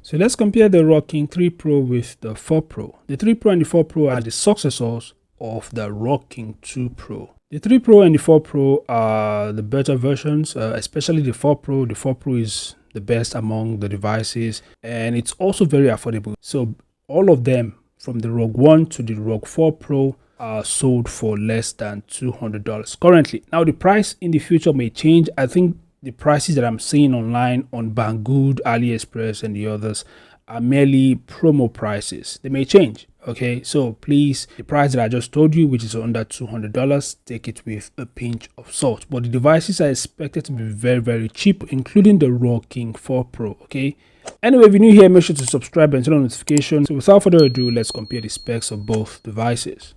So let's compare the Rugking 3 Pro with the 4 Pro. The 3 Pro and the 4 Pro are the successors of the Rugking 2 Pro. The 3 Pro and the 4 Pro are the better versions, especially the 4 Pro. The 4 Pro is the best among the devices, and it's also very affordable. So all of them, from the Rug 1 to the Rug 4 Pro, are sold for less than $200 currently. Now the price in the future may change. I think the prices that I'm seeing online on Banggood, AliExpress, and the others are merely promo prices. They may change. Okay, so please, the price that I just told you, which is under $200, take it with a pinch of salt. But the devices are expected to be very, very cheap, including the Rugking 4 Pro. Okay. Anyway, if you're new here, make sure to subscribe and turn on notifications. So without further ado, let's compare the specs of both devices.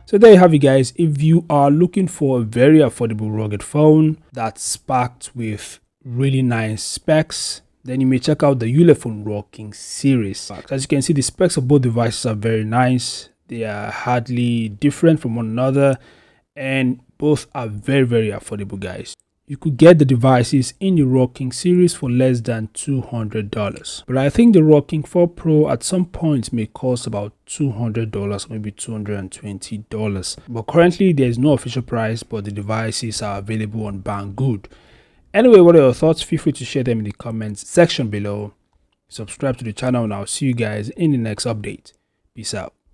So there you have it, guys. If you are looking for a very affordable rugged phone that's packed with really nice specs, then you may check out the Ulefone Rugking series. As you can see, the specs of both devices are very nice. They are hardly different from one another, and both are very, very affordable, guys. You could get the devices in the Rugking series for less than $200. But I think the Rugking 4 Pro at some point may cost about $200, maybe $220. But currently there is no official price, but the devices are available on Banggood. Anyway, what are your thoughts? Feel free to share them in the comments section below. Subscribe to the channel and I'll see you guys in the next update. Peace out.